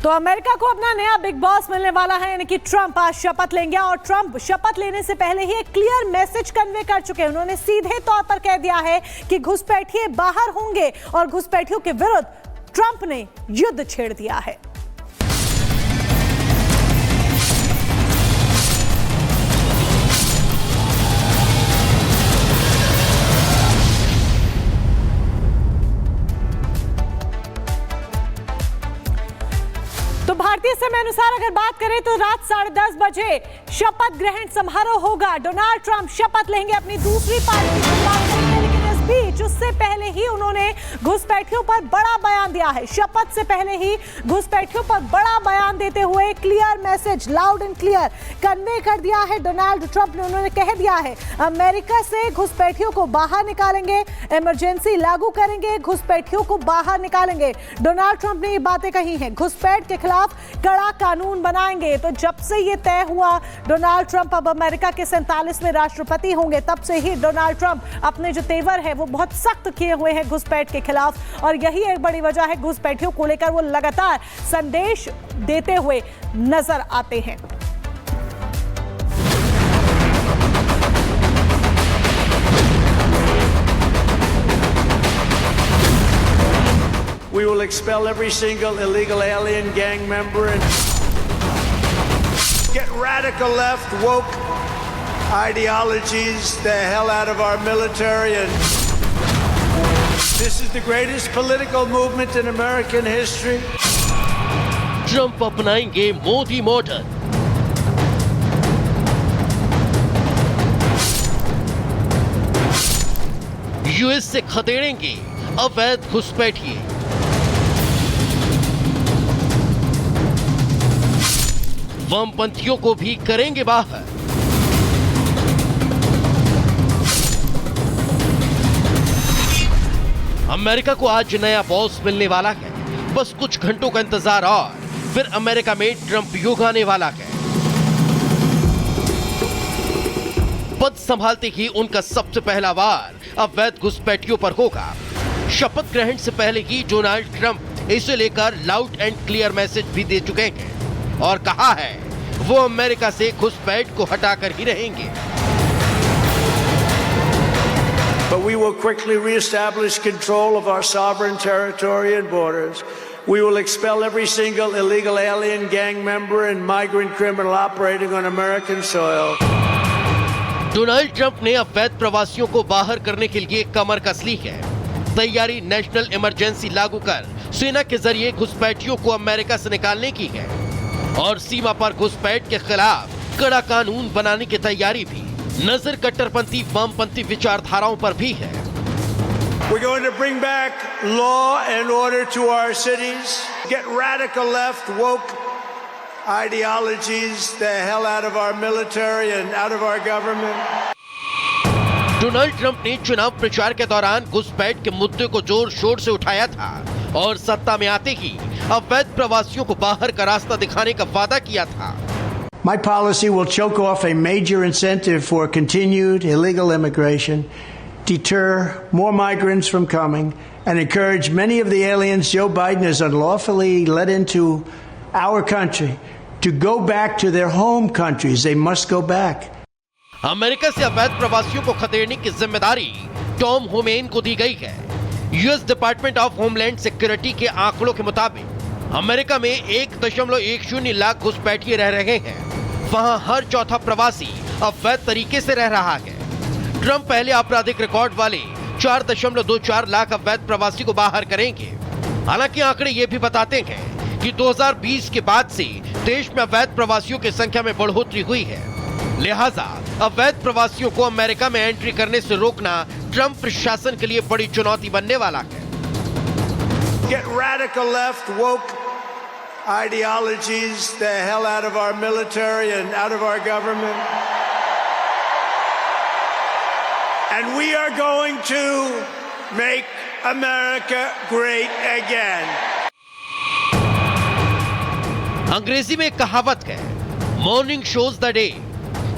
तो अमेरिका को अपना नया बिग बॉस मिलने वाला है, यानी कि ट्रंप आज शपथ लेंगे। और ट्रंप शपथ लेने से पहले ही एक क्लियर मैसेज कन्वे कर चुके हैं। उन्होंने सीधे तौर पर कह दिया है कि घुसपैठिए बाहर होंगे और घुसपैठियों के विरुद्ध ट्रंप ने युद्ध छेड़ दिया है। तो भारतीय समय अनुसार अगर बात करें तो रात 10:30 बजे शपथ ग्रहण समारोह होगा। डोनाल्ड ट्रंप शपथ लेंगे, अपनी दूसरी पारी की शुरुआत करेंगे। लेकिन इस बीच उससे पहले ही उन्होंने घुसपैठियों पर बड़ा बयान दिया है। शपथ से पहले ही घुसपैठियों पर बड़ा बयान देते हुए clear message loud and clear convey कर दिया है डोनाल्ड ट्रंप ने। उन्होंने कह दिया है अमेरिका से घुसपैठियों को बाहर निकालेंगे, इमरजेंसी लागू करेंगे, घुसपैठियों को बाहर निकालेंगे। डोनाल्ड ट्रंप ने ये बातें कही हैं। घुसपैठ के खिलाफ कड़ा कानून बनाएंगे। तो जब से ये तय हुआ डोनाल्ड ट्रंप अब अमेरिका के 47वें राष्ट्रपति होंगे, तब से ही डोनाल्ड ट्रंप अपने जो तेवर है वो बहुत सख्त किए हुए हैं घुसपैठ के खिलाफ। और यही एक बड़ी वजह है घुसपैठियों को लेकर वो लगातार संदेश देते हुए नजर आते हैं। We will expel every single illegal alien gang member and get radical left woke ideologies the hell out of our military, and this is the greatest political movement in American history. Trump अपनाएंगे Modi model. US से खदेड़ेंगे अवैध घुसपैठिए। वामपंथियों को भी करेंगे बाहर। America को आज नया बॉस मिलने वाला है। बस कुछ घंटों का इंतजार और फिर अमेरिका में ट्रंप युग आने वाला है। पद संभालते ही उनका सबसे पहला वार अवैध घुसपैठियों पर होगा। शपथ ग्रहण से पहले ही डोनाल्ड ट्रंप इसे लेकर लाउड एंड क्लियर मैसेज भी दे चुके हैं और कहा है वो अमेरिका से घुसपैठ को हटाकर ही रहेंगे। But we will quickly reestablish control of our sovereign territory and borders. We will expel every single illegal alien gang member and migrant criminal operating on American soil. Donald Trump ने अवैध प्रवासियों को बाहर करने के लिए कमर कस ली है। तैयारी नेशनल इमरजेंसी लागू कर सेना के जरिए घुसपैठियों को अमेरिका से निकालने की है और सीमा पर घुसपैठ के खिलाफ कड़ा कानून बनाने की तैयारी भी। नजर कट्टरपंथी वामपंथी विचारधाराओं पर भी है। We're going to bring back law and order to our cities. Get radical left woke ideologies the hell out of our military and out of our government. Donald Trump ने चुनाव प्रचार के दौरान घुसपैठ के मुद्दे को जोर शोर से उठाया था और सत्ता में आते ही अवैध प्रवासियों को बाहर का रास्ता दिखाने का वादा किया था। My policy will choke off a major incentive for continued illegal immigration, deter more migrants from coming, and encourage many of the aliens Joe Biden has unlawfully let into our country to go back to their home countries. They must go back. America से अवैध प्रवासियों को खदेड़ने की जिम्मेदारी Tom Homen को दी गई है। US department of homeland security के आंकड़ों के मुताबिक अमेरिका में 1.10 लाख घुसपैठिए रह रहे हैं। वहां हर चौथा प्रवासी अवैध तरीके से रह रहा है। ट्रंप पहले आपराधिक रिकॉर्ड वाले 4.24 लाख अवैध प्रवासी को बाहर करेंगे। हालांकि आंकड़े ये भी बताते हैं कि 2020 के बाद से देश में अवैध प्रवासियों की संख्या में बढ़ोतरी हुई है। लिहाजा अवैध प्रवासियों को अमेरिका में एंट्री करने से रोकना ट्रंप प्रशासन के लिए बड़ी चुनौती बनने वाला है। Get radical left woke ideologies the hell out of our military and out of our government. And we are going to make America great again. अंग्रेजी में एक कहावत है, मॉर्निंग शोज द डे।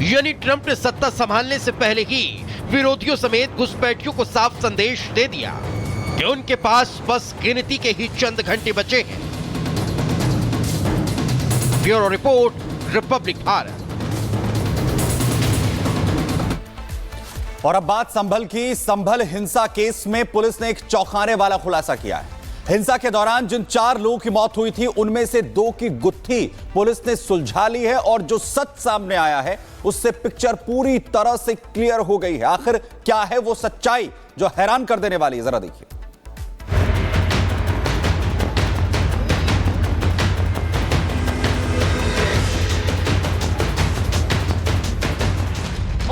यानी ट्रंप ने सत्ता संभालने से पहले ही विरोधियों समेत घुसपैठियों को साफ संदेश दे दिया कि उनके पास बस गिनती के ही चंद घंटे बचे हैं। Bureau report, Republic Bharat. और अब बात संभल की। संभल हिंसा केस में पुलिस ने एक चौंकाने वाला खुलासा किया है। हिंसा के दौरान जिन 4 लोगों की मौत हुई थी उनमें से 2 की गुत्थी पुलिस ने सुलझा ली है और जो सच सामने आया है उससे पिक्चर पूरी तरह से क्लियर हो गई है। आखिर क्या है वो सच्चाई जो हैरान कर देने वाली है, जरा देखिए।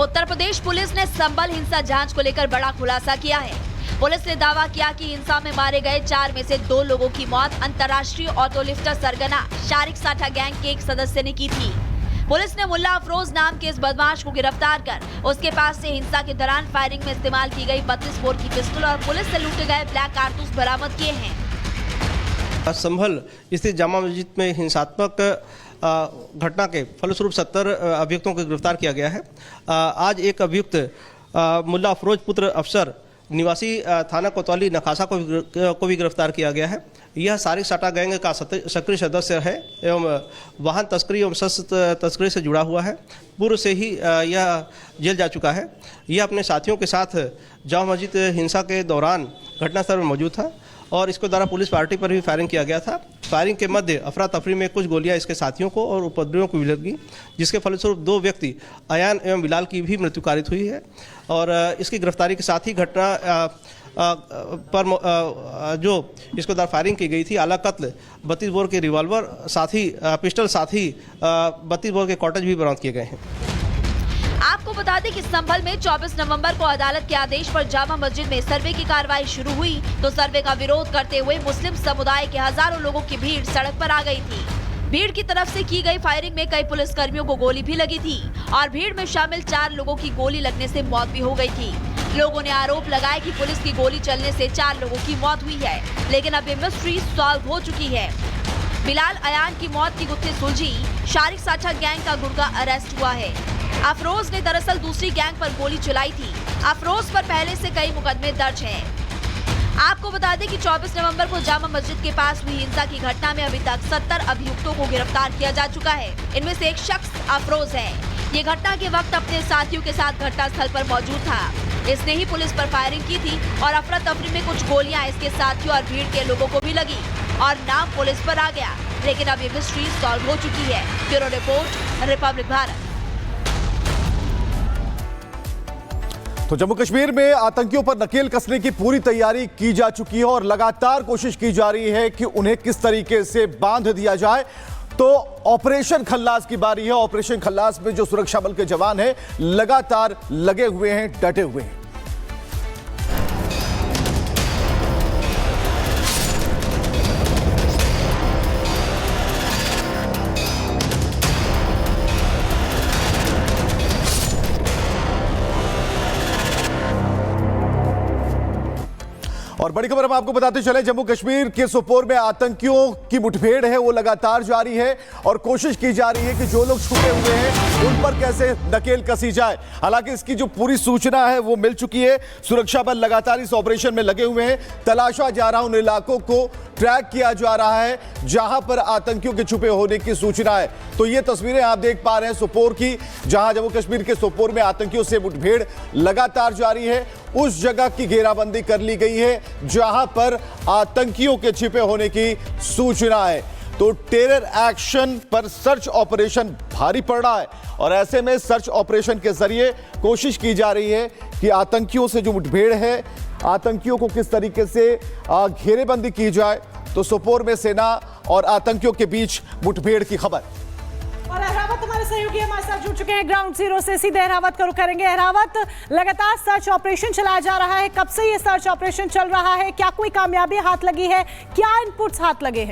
उत्तर प्रदेश पुलिस ने संभल हिंसा जांच को लेकर बड़ा खुलासा किया है। पुलिस ने दावा किया कि हिंसा में मारे गए 4 में से 2 लोगों की मौत अंतर्राष्ट्रीय ऑटो लिफ्टर सरगना शारिक साठा गैंग के एक सदस्य ने की थी। पुलिस ने मुल्ला अफरोज नाम के इस बदमाश को गिरफ्तार कर उसके पास से हिंसा के दौरान फायरिंग में इस्तेमाल की गई 32 बोर की पिस्टल और पुलिस से लूटे गए ब्लैक कारतूस बरामद किए हैं। संभल स्थित जामा मस्जिद में हिंसात्मक घटना के फलस्वरूप 70 अभियुक्तों को गिरफ्तार किया गया है। आज एक अभियुक्त मुल्ला अफरोज पुत्र अफसर निवासी थाना कोतवाली नखासा को भी गिरफ्तार किया गया है। यह शारिक साठा गैंग का सक्रिय सदस्य है एवं वाहन तस्करी एवं शस्त्र तस्करी से जुड़ा हुआ है। पूर्व से ही यह जेल जा चुका है। यह अपने साथियों के साथ जामा मस्जिद हिंसा के दौरान घटनास्थल पर मौजूद था और इसके द्वारा पुलिस पार्टी पर भी फायरिंग किया गया था। फायरिंग के मध्य अफरा तफरी में कुछ गोलियां इसके साथियों को और उपद्रवियों को भी लगी, जिसके फलस्वरूप 2 व्यक्ति अयान एवं बिलाल की भी मृत्यु कारित हुई है। और इसकी गिरफ्तारी के साथ ही घटना पर जो इसके द्वारा फायरिंग की गई थी आला कत्ल 32 बोर के रिवॉल्वर साथ ही पिस्टल साथ ही 32 बोर के कॉटेज भी बरामद किए गए हैं। आपको बता दें कि संभल में 24 नवंबर को अदालत के आदेश पर जामा मस्जिद में सर्वे की कार्रवाई शुरू हुई तो सर्वे का विरोध करते हुए मुस्लिम समुदाय के हजारों लोगों की भीड़ सड़क पर आ गई थी। भीड़ की तरफ से की गई फायरिंग में कई पुलिसकर्मियों को गोली भी लगी थी और भीड़ में शामिल 4 लोगों की गोली लगने से मौत भी हो गई थी। लोगों ने आरोप लगाया कि पुलिस की गोली चलने से 4 लोगों की मौत हुई है, लेकिन अब ये मिस्ट्री सॉल्व हो चुकी है। बिलाल अयान की मौत की गुत्थी सुलझी, शारिक साठा गैंग का गुर्गा अरेस्ट हुआ है। अफरोज ने दरअसल दूसरी गैंग पर गोली चलाई थी। अफरोज पर पहले से कई मुकदमे दर्ज हैं। आपको बता दें कि 24 नवंबर को जामा मस्जिद के पास हुई हिंसा की घटना में अभी तक 70 अभियुक्तों को गिरफ्तार किया जा चुका है। इनमें से एक शख्स अफरोज है। ये घटना के वक्त अपने साथियों के साथ घटनास्थल पर मौजूद था। इसने ही पुलिस पर फायरिंग की थी और अफरा तफरी में कुछ गोलियां इसके साथियों और भीड़ के लोगों को भी लगी और नाम पुलिस पर आ गया, लेकिन अब ये मिस्ट्री सॉल्व हो चुकी है। Bureau report, Republic Bharat. तो जम्मू कश्मीर में आतंकियों पर नकेल कसने की पूरी तैयारी की जा चुकी है और लगातार कोशिश की जा रही है कि उन्हें किस तरीके से बांध दिया जाए। तो ऑपरेशन खल्लास की बारी है। ऑपरेशन खल्लास में जो सुरक्षा बल के जवान हैं लगातार लगे हुए हैं, डटे हुए हैं। और बड़ी खबर हम आपको बताते चले, जम्मू कश्मीर के सोपोर में आतंकियों की मुठभेड़ है वो लगातार जारी है और कोशिश की जा रही है कि जो लोग छुपे हुए हैं उन पर कैसे नकेल कसी जाए। हालांकि इसकी जो पूरी सूचना है वो मिल चुकी है। सुरक्षा बल लगातार इस ऑपरेशन में लगे हुए हैं। तलाशा जा रहा उन इलाकों को ट्रैक किया जा रहा है जहां पर आतंकियों के छुपे होने की सूचना है। तो ये तस्वीरें आप देख पा रहे हैं सोपोर की, जहां जम्मू कश्मीर के सोपोर में आतंकियों से मुठभेड़ लगातार जारी है। उस जगह की घेराबंदी कर ली गई है जहां पर आतंकियों के छिपे होने की सूचना है। तो टेरर एक्शन पर सर्च ऑपरेशन भारी पड़ रहा है और ऐसे में सर्च ऑपरेशन के जरिए कोशिश की जा रही है कि आतंकियों से जो मुठभेड़ है, आतंकियों को किस तरीके से घेरेबंदी की जाए। तो सोपोर में सेना और आतंकियों के बीच मुठभेड़ की खबर। और अहरावत हमारे सहयोगी हमारे साथ जुड़ चुके हैं ग्राउंड जीरो से, सीधे अहरावत का रुख करेंगे। अहरावत, लगातार सर्च ऑपरेशन चलाया जा रहा है, कब से ये सर्च ऑपरेशन चल रहा है, क्या कोई कामयाबी हाथ लगी है, क्या इनपुट्स हाथ लगे हैं?